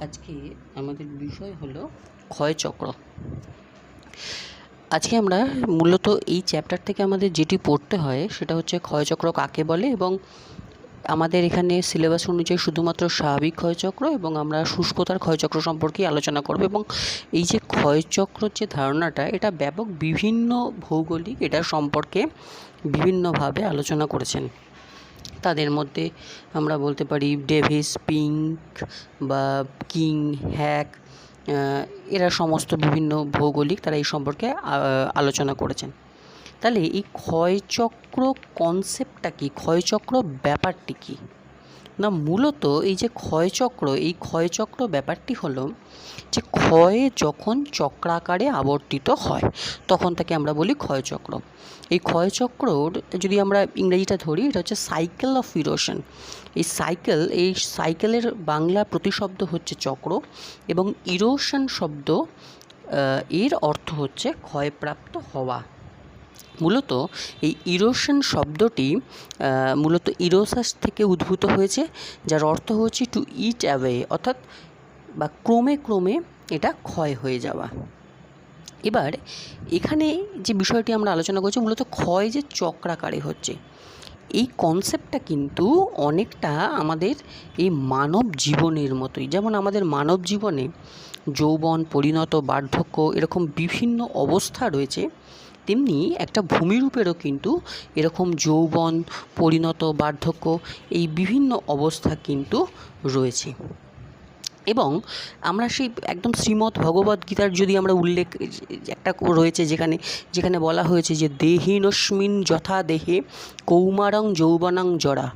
আজকে আমাদের বিষয় হলো ক্ষয়চক্র। আজকে আমরা মূলত এই চ্যাপ্টার থেকে আমাদের যেটি পড়তে হয় সেটা হচ্ছে ক্ষয়চক্র কাকে বলে, এবং আমাদের এখানে সিলেবাস অনুযায়ী শুধুমাত্র স্বাভাবিক ক্ষয়চক্র এবং আমরা শুষ্কতার ক্ষয়চক্র সম্পর্কে আলোচনা করব। এবং এই যে ক্ষয়চক্রর যে ধারণাটা, এটা ব্যাপক বিভিন্ন ভৌগোলিক এটার সম্পর্কে বিভিন্নভাবে আলোচনা করেছেন। তাদের মধ্যে আমরা বলতে পারি ডেভিস, পিঙ্ক বা কিং, হ্যাক, এরা সমস্ত বিভিন্ন ভৌগোলিক তারা এই সম্পর্কে আলোচনা করেছেন। তাহলে এই ক্ষয়চক্র কনসেপ্টটা কি, ক্ষয়চক্র ব্যাপারটি কি না, মূলত এই যে ক্ষয়চক্র, এই ক্ষয়চক্র ব্যাপারটি হলো যে ক্ষয় যখন চক্রাকারে আবর্তিত হয় তখন তাকে আমরা বলি ক্ষয়চক্র। এই ক্ষয়চক্রর যদি আমরা ইংরেজিটা ধরি, এটা হচ্ছে সাইকেল অফ ইরোশন। এই সাইকেলের বাংলা প্রতিশব্দ হচ্ছে চক্র, এবং ইরোশন শব্দ এর অর্থ হচ্ছে ক্ষয়প্রাপ্ত হওয়া। মূলত এই ইরোশন শব্দটি মূলত ইরোসাস থেকে উদ্ভূত হয়েছে, যার অর্থ হচ্ছে টু ইট অ্যাওয়ে, অর্থাৎ বা ক্রমে ক্রমে এটা ক্ষয় হয়ে যাওয়া। এবার এখানে যে বিষয়টি আমরা আলোচনা করছি, মূলত ক্ষয় যে চক্রাকারে হচ্ছে, এই কনসেপ্টটা কিন্তু অনেকটা আমাদের এই মানব জীবনের মতোই। যেমন আমাদের মানব জীবনে যৌবন, পরিণত, বার্ধক্য এরকম বিভিন্ন অবস্থা রয়েছে, তেমনি একটা ভূমিরূপেরও কিন্তু এরকম যৌবন, পরিণত, বার্ধক্য এই বিভিন্ন অবস্থা কিন্তু রয়েছে। এবং আমরা সেই একদম শ্রীমদ্ ভগবদ্গীতার যদি আমরা উল্লেখ একটা রয়েছে, যেখানে বলা হয়েছে যে দেহিনস্মিন যথা দেহে কৌমারং যৌবনং জরা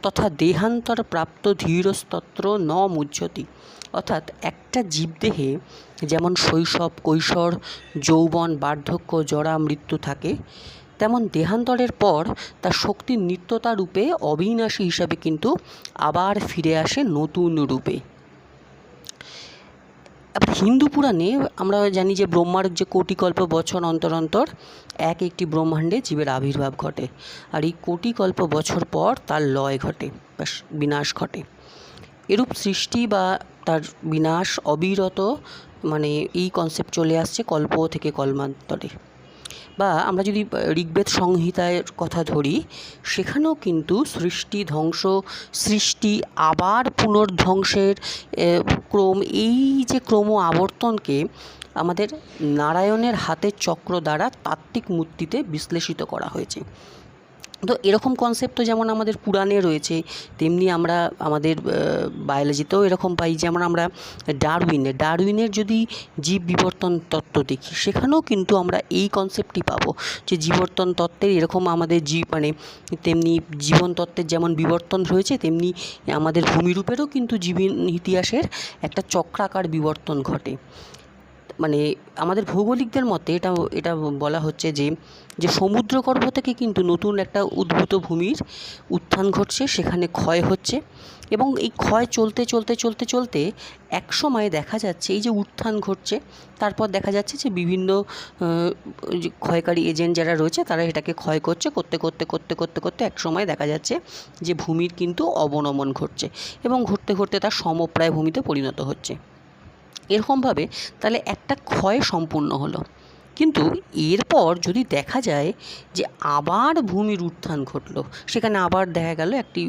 তথা দেহান্তর প্রাপ্ত ধীরস্তত্র ন মুহ্যতি। অর্থাৎ একটা জীবদেহে যেমন শৈশব, কৈশোর, যৌবন, বার্ধক্য, জরা, মৃত্যু থাকে, তেমন দেহান্তরের পর তার শক্তির নিত্যতা রূপে অবিনাশী হিসাবে কিন্তু আবার ফিরে আসে নতুন রূপে। আবার হিন্দু পুরাণে আমরা জানি যে ব্রহ্মার যে কোটিকল্প বছর অন্তর অন্তর একটি ব্রহ্মাণ্ডে জীবের আবির্ভাব ঘটে, আর এই কোটিকল্প বছর পর তার লয় ঘটে বা বিনাশ ঘটে। এরূপ সৃষ্টি বা তার বিনাশ অবিরত, মানে এই কনসেপ্ট চলে আসছে কল্প থেকে কল্পান্তরে। বা আমরা যদি ঋগ্বেদ সংহিতার কথা ধরি, সেখানেও কিন্তু সৃষ্টি, ধ্বংস, সৃষ্টি, আবার পুনর্ধ্বংসের ক্রম, এই যে ক্রম আবর্তনকে আমাদের নারায়ণের হাতের চক্র দ্বারা তাত্ত্বিক মূর্তিতে বিশ্লেষিত করা হয়েছে। তো এরকম কনসেপ্টও যেমন আমাদের পুরাণে রয়েছে, তেমনি আমরা আমাদের বায়োলজিতেও এরকম পাই। যেমন আমরা ডারউইনের যদি জীব বিবর্তন তত্ত্ব দেখি, সেখানেও কিন্তু আমরা এই কনসেপ্টটি পাবো যে জীবর্তন তত্ত্বের এরকম আমাদের তেমনি জীবন তত্ত্বের যেমন বিবর্তন রয়েছে, তেমনি আমাদের ভূমিরূপেরও কিন্তু জীবন ইতিহাসের একটা চক্রাকার বিবর্তন ঘটে। মানে আমাদের ভৌগোলিকদের মতে এটা বলা হচ্ছে যে সমুদ্রগর্ভ থেকে কিন্তু নতুন একটা উদ্ভূত ভূমির উত্থান ঘটছে, সেখানে ক্ষয় হচ্ছে, এবং এই ক্ষয় চলতে চলতে চলতে চলতে এক সময় দেখা যাচ্ছে এই যে উত্থান ঘটছে, তারপর দেখা যাচ্ছে যে বিভিন্ন ক্ষয়কারী এজেন্ট যারা রয়েছে তারা এটাকে ক্ষয় করতে করতে করতে করতে করতে এক সময় দেখা যাচ্ছে যে ভূমির কিন্তু অবনমন ঘটছে, এবং ঘটতে ঘটতে তার সমপ্রায় ভূমিতে পরিণত হচ্ছে। এরকমভাবে তাহলে একটা ক্ষয় সম্পূর্ণ হলো। কিন্তু এরপর যদি দেখা যায় যে আবার ভূমির উত্থান ঘটলো, সেখানে আবার দেখা গেল একটি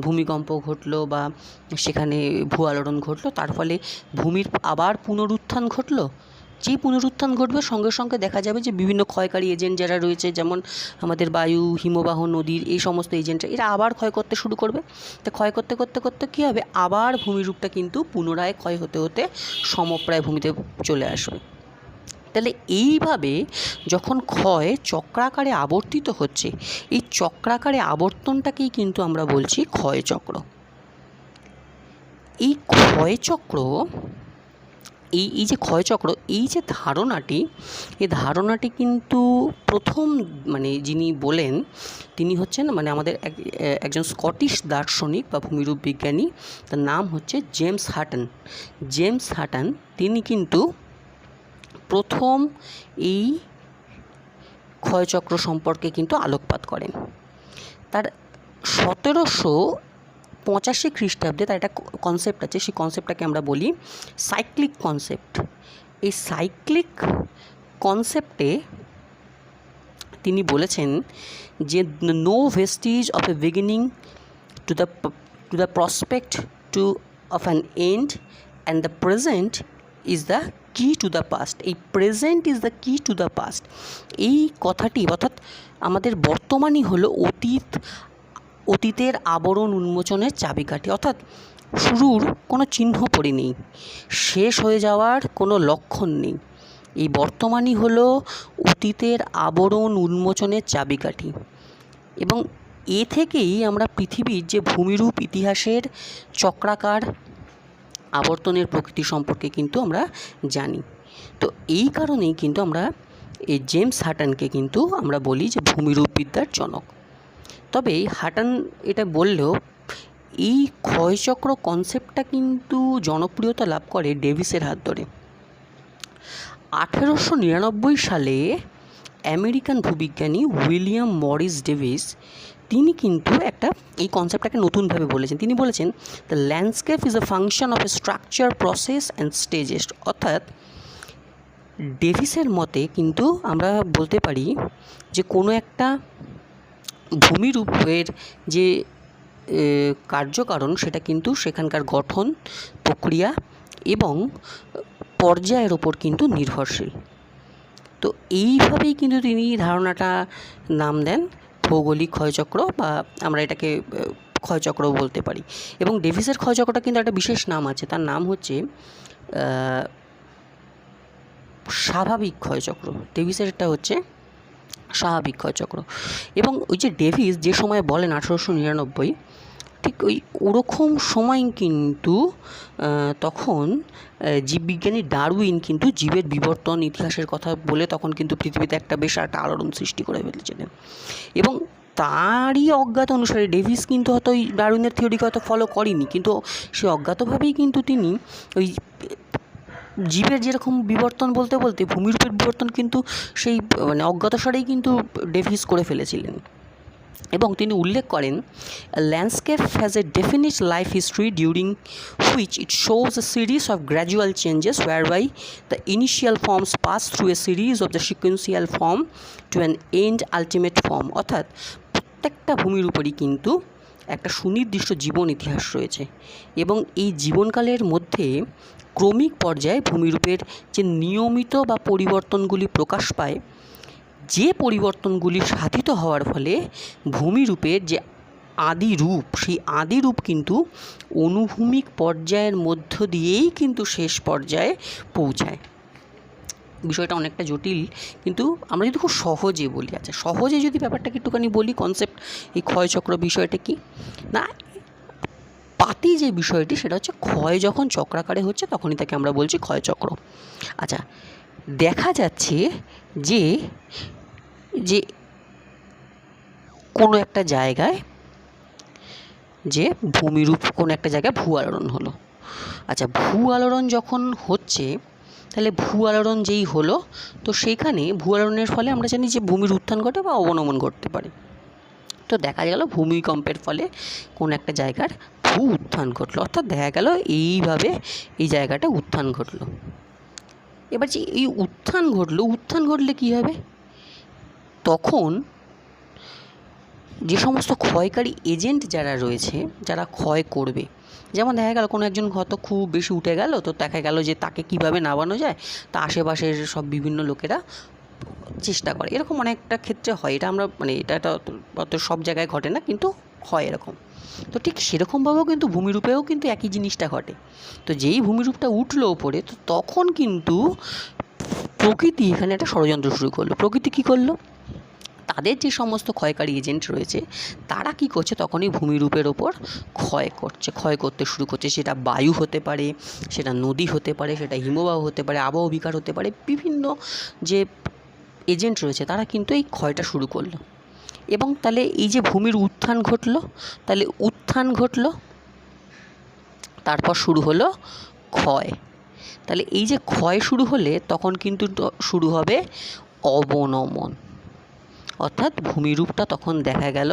ভূমিকম্প ঘটলো বা সেখানে ভূআলোড়ন ঘটলো, তার ফলে ভূমির আবার পুনরুত্থান ঘটলো। যেই পুনরুত্থান ঘটবে সঙ্গে সঙ্গে দেখা যাবে যে বিভিন্ন ক্ষয়কারী এজেন্ট যারা রয়েছে, যেমন আমাদের বায়ু, হিমবাহ, নদীর এই সমস্ত এজেন্টরা, এরা আবার ক্ষয় করতে শুরু করবে। তো ক্ষয় করতে করতে করতে কী হবে, আবার ভূমিরূপটা কিন্তু পুনরায় ক্ষয় হতে হতে সমপ্রায় ভূমিতে চলে আসবে। তাহলে এইভাবে যখন ক্ষয় চক্রাকারে আবর্তিত হচ্ছে, এই চক্রাকারে আবর্তনটাকেই কিন্তু আমরা বলছি ক্ষয়চক্র। এই ক্ষয়চক্র, এই যে ক্ষয়চক্র, এই যে ধারণাটি, এই ধারণাটি কিন্তু প্রথম যিনি বলেন তিনি হচ্ছেন আমাদের একজন স্কটিশ দার্শনিক বা ভূমিরূপ বিজ্ঞানী, তার নাম হচ্ছে জেমস হাটন। তিনি কিন্তু প্রথম এই ক্ষয়চক্র সম্পর্কে কিন্তু আলোকপাত করেন। তার 1885 খ্রিস্টাব্দে তার একটা কনসেপ্ট আছে, সেই কনসেপ্টটাকে আমরা বলি সাইক্লিক কনসেপ্ট। এই সাইক্লিক কনসেপ্টে তিনি বলেছেন যে no vestige of a beginning to the prospect to of an end and the present is the key to the past. এই present is the key to the past, এই কথাটি অর্থাৎ আমাদের বর্তমানই হলো অতীতের আবরণ উন্মোচনের চাবিকাঠি। অর্থাৎ শুরুর কোনো চিহ্ন পড়ে নেই, শেষ হয়ে যাওয়ার কোনো লক্ষণ নেই। এই বর্তমানই হলো অতীতের আবরণ উন্মোচনের চাবিকাঠি, এবং এ থেকেই আমরা পৃথিবীর যে ভূমিরূপ ইতিহাসের চক্রাকার আবর্তনের প্রকৃতি সম্পর্কে কিন্তু আমরা জানি। তো এই কারণেই কিন্তু আমরা এই জেমস হাটনকে কিন্তু আমরা বলি যে ভূমিরূপবিদ্যার জনক। তবে হাটন এটা বললেও এই ক্ষয়চক্র কনসেপ্টটা কিন্তু জনপ্রিয়তা লাভ করে ডেভিসের হাত ধরে। 1899 সালে আমেরিকান ভূবিজ্ঞানী উইলিয়াম মরিস ডেভিস তিনি কিন্তু এই কনসেপ্টটাকে নতুনভাবে বলেছেন। তিনি বলেছেন the landscape is a function of A structure, process and stages. অর্থাৎ ডেভিসের মতে কিন্তু আমরা বলতে পারি যে কোনো একটা ভূমিরূপের যে কার্যকারণ সেটা কিন্তু সেখানকার গঠন, প্রক্রিয়া এবং পর্যায়ের ওপর কিন্তু নির্ভরশীল। তো এইভাবেই কিন্তু তিনি ধারণাটা নাম দেন ভৌগোলিক ক্ষয়চক্র, বা আমরা এটাকে ক্ষয়চক্রও বলতে পারি। এবং ডেভিসের ক্ষয়চক্রটা কিন্তু একটা বিশেষ নাম আছে, তার নাম হচ্ছে স্বাভাবিক ক্ষয়চক্র। ডেভিসেরটা হচ্ছে স্বাভাবিক ক্ষয়চক্র। এবং ওই যে ডেভিস যে সময় বলেন 1899, ঠিক ওরকম সময় কিন্তু তখন জীববিজ্ঞানী ডারউইন কিন্তু জীবের বিবর্তন ইতিহাসের কথা বলে তখন কিন্তু পৃথিবীতে একটা বেশ একটা আলোড়ন সৃষ্টি করে ফেলেছিলেন। এবং তারই অজ্ঞাত অনুসারে ডেভিস কিন্তু হয়তো ওই ডারউইনের থিওরিকে হয়তো ফলো করেনি, কিন্তু সে অজ্ঞাতভাবেই কিন্তু তিনি ওই জীবের যেরকম বিবর্তন বলতে বলতে ভূমিরূপের বিবর্তন কিন্তু সেই অজ্ঞাতসারেই কিন্তু ডেভিস করে ফেলেছিলেন। এবং তিনি উল্লেখ করেন landscape has a definite life history during which it shows a series of gradual changes whereby the initial forms pass through a series of the sequential form to an end ultimate form. অর্থাৎ প্রত্যেকটা ভূমিরূপেরই কিন্তু একটা সুনির্দিষ্ট জীবন ইতিহাস রয়েছে, এবং এই জীবনকালের মধ্যে ক্রমিক পর্যায়ে ভূমিরূপের যে নিয়মিত বা পরিবর্তনগুলি প্রকাশ পায়, যে পরিবর্তনগুলি সাধিত হওয়ার ফলে ভূমিরূপের যে আদি রূপ, সেই আদি রূপ কিন্তু অনুভূমিক পর্যায়ের মধ্য দিয়েই কিন্তু শেষ পর্যায়ে পৌঁছায়। বিষয়টা অনেকটা জটিল, কিন্তু আমরা যদি খুব সহজে বলি, আচ্ছা সহজে যদি ব্যাপারটাকে একটুখানি বলি, কনসেপ্ট এই ক্ষয়চক্র বিষয়টা কি না, পাতি যে বিষয়টি সেটা হচ্ছে ক্ষয় যখন চক্রাকারে হচ্ছে তখনই তাকে আমরা বলছি ক্ষয়চক্র। আচ্ছা, দেখা যাচ্ছে যে যে কোনো একটা জায়গায় যে ভূমিরূপ কোনো একটা জায়গায় ভূ আলোড়ন হলো। আচ্ছা, ভূ আলোড়ন যখন হচ্ছে তাহলে ভূ আলোড়ন যেই হলো, তো সেইখানে ভূ আলোড়নের ফলে আমরা জানি যে ভূমির উত্থান ঘটে বা অবনমন ঘটতে পারে। তো দেখা গেল ভূমিকম্পের ফলে কোনো একটা জায়গার ভূ উত্থান ঘটলো, অর্থাৎ দেখা গেল এইভাবে এই জায়গাটা উত্থান ঘটলো। এবার যে এই উত্থান ঘটলে কী হবে, তখন যে সমস্ত ক্ষয়কারী এজেন্ট যারা রয়েছে, যারা ক্ষয় করবে, যেমন দেখা গেল কোনো একজন হয়তো খুব বেশি উঠে গেল, তো দেখা গেল যে তাকে কীভাবে নামানো যায় তা আশেপাশের সব বিভিন্ন লোকেরা চেষ্টা করে। এরকম অনেকটা ক্ষেত্রে হয়, এটা আমরা এটা অত সব জায়গায় ঘটে না, কিন্তু হয় এরকম। তো ঠিক সেরকমভাবেও কিন্তু ভূমিরূপেও কিন্তু একই জিনিসটা ঘটে। তো যেই ভূমিরূপটা উঠলো ওপরে, তো তখন কিন্তু প্রকৃতি এখানে একটা ষড়যন্ত্র শুরু করলো। প্রকৃতি কী করলো, তাদের যে সমস্ত ক্ষয়কারী এজেন্ট রয়েছে তারা কি করছে, তখনই ভূমিরূপের ওপর ক্ষয় করতে শুরু করছে। সেটা বায়ু হতে পারে, সেটা নদী হতে পারে, সেটা হিমবাহ হতে পারে, আবহাওয়া বিকার হতে পারে, বিভিন্ন যে এজেন্ট রয়েছে তারা কিন্তু এই ক্ষয়টা শুরু করলো। এবং তাহলে এই যে ভূমির উত্থান ঘটলো, তারপর শুরু হলো ক্ষয়। তাহলে এই যে ক্ষয় শুরু হলে তখন কিন্তু শুরু হবে অবনমন। অর্থাৎ ভূমিরূপটা তখন দেখা গেল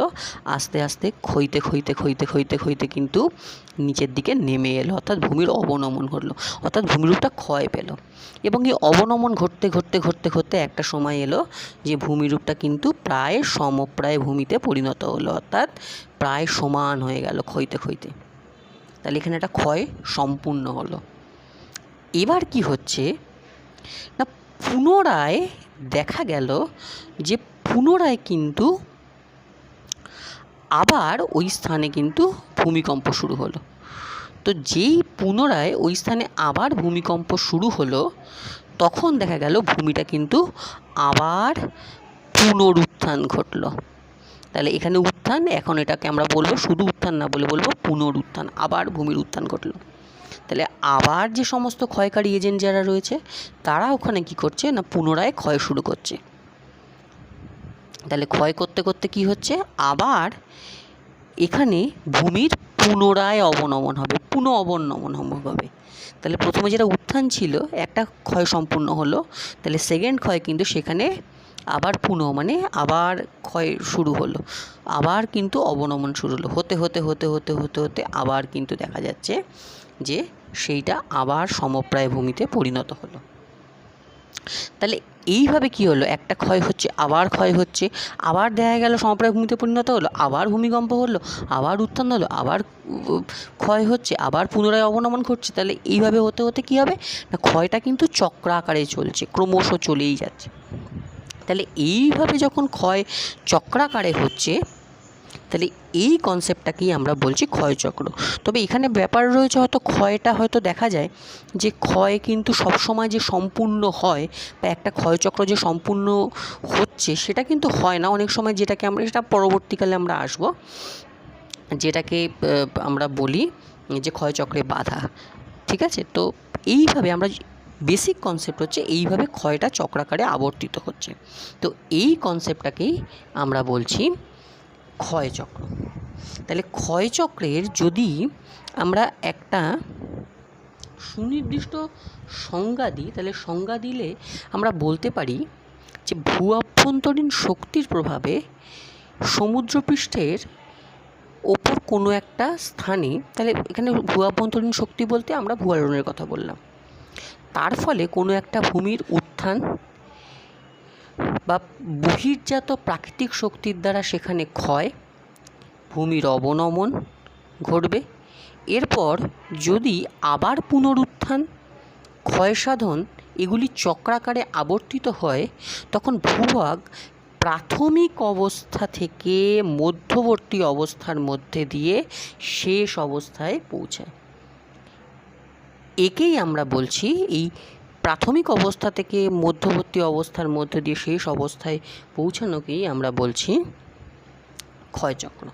আস্তে আস্তে ক্ষইতে ক্ষইতে ক্ষইতে ক্ষইতে ক্ষইতে কিন্তু নিচের দিকে নেমে এলো, অর্থাৎ ভূমির অবনমন ঘটলো, অর্থাৎ ভূমিরূপটা ক্ষয় পেল। এবং এই অবনমন ঘটতে ঘটতে ঘটতে ঘটতে একটা সময় এলো যে ভূমিরূপটা কিন্তু প্রায় সমপ্রায় ভূমিতে পরিণত হলো, অর্থাৎ প্রায় সমান হয়ে গেল ক্ষইতে ক্ষইতে। তাহলে এখানে একটা ক্ষয় সম্পূর্ণ হলো। এবার কি হচ্ছে না, পুনরায় দেখা গেল যে পুনরায় কিন্তু আবার ওই স্থানে কিন্তু ভূমিকম্প শুরু হলো। তো যেই পুনরায় ওই স্থানে আবার ভূমিকম্প শুরু হলো, তখন দেখা গেল ভূমিটা কিন্তু আবার পুনরুত্থান ঘটলো। তাহলে এখানে উত্থান, এখন এটাকে আমরা বলবো শুধু উত্থান না বলে বলবো পুনরুত্থান, আবার ভূমির উত্থান ঘটলো। তাহলে আবার যে সমস্ত ক্ষয়কারী এজেন্ট যারা রয়েছে তারা ওখানে কি করছে না, পুনরায় ক্ষয় শুরু করছে। তাহলে ক্ষয় করতে করতে কি হচ্ছে, আবার এখানে ভূমির পুনরায় অবনমন হবে, অবনমন হবে। তাহলে প্রথমে যেটা উত্থান ছিল একটা ক্ষয় সম্পূর্ণ হলো, তাহলে সেকেন্ড ক্ষয় কিন্তু সেখানে আবার মানে আবার ক্ষয় শুরু হলো, আবার কিন্তু অবনমন শুরু হলো, হতে হতে হতে হতে হতে হতে আবার কিন্তু দেখা যাচ্ছে যে সেইটা আবার সমপ্রায় ভূমিতে পরিণত হলো। তাহলে এইভাবে কি হলো, একটা ক্ষয় হচ্ছে আবার ক্ষয় হচ্ছে, আবার দেখা গেল সমপ্রায় ভূমিতে পরিণত হলো, আবার ভূমিকম্প হলো, আবার উত্থান হলো, আবার ক্ষয় হচ্ছে, আবার পুনরায় অবনমন ঘটছে। তাহলে এইভাবে হতে হতে কী হবে না, ক্ষয়টা কিন্তু চক্রাকারে চলছে, ক্রমশ চলেই যাচ্ছে। তাহলে এইভাবে যখন ক্ষয় চক্রাকারে হচ্ছে, তাহলে এই কনসেপ্টটাকেই আমরা বলছি ক্ষয়চক্র। তবে এখানে ব্যাপার রয়েছে, হয়তো ক্ষয়টা হয়তো দেখা যায় যে ক্ষয় কিন্তু সবসময় যে সম্পূর্ণ হয় বা একটা ক্ষয়চক্র যে সম্পূর্ণ হচ্ছে সেটা কিন্তু হয় না অনেক সময়, যেটাকে আমরা সেটা পরবর্তীকালে আমরা আসব, যেটাকে আমরা বলি যে ক্ষয়চক্রে বাধা। ঠিক আছে, তো এইভাবে আমরা বেসিক কনসেপ্ট হচ্ছে এইভাবে ক্ষয়টা চক্রাকারে আবর্তিত হচ্ছে। তো এই কনসেপ্টটাকেই আমরা বলছি ক্ষয়চক্র। তাহলে ক্ষয়চক্রের যদি আমরা একটা সুনির্দিষ্ট সংজ্ঞা দিই, তাহলে সংজ্ঞা দিলে আমরা বলতে পারি যে ভূ অভ্যন্তরীণ শক্তির প্রভাবে সমুদ্রপৃষ্ঠের ওপর কোনো একটা স্থানে, তাহলে এখানে ভূ অভ্যন্তরীণ শক্তি বলতে আমরা ভূয়ারণ্যের কথা বললাম, তার ফলে কোনো একটা ভূমির উত্থান বা বহির্জাত প্রাকৃতিক শক্তির দ্বারা সেখানে ক্ষয়, ভূমির অবনমন ঘটবে। এরপর যদি আবার পুনরুত্থান, ক্ষয়সাধন এগুলি চক্রাকারে আবর্তিত হয়, তখন ভূভাগ প্রাথমিক অবস্থা থেকে মধ্যবর্তী অবস্থার মধ্যে দিয়ে শেষ অবস্থায় পৌঁছায়। একেই আমরা বলছি, এই প্রাথমিক অবস্থা থেকে মধ্যবর্তী অবস্থার মধ্যে দিয়ে শেষ অবস্থায় পৌঁছানোকেই আমরা বলছি ক্ষয়চক্র।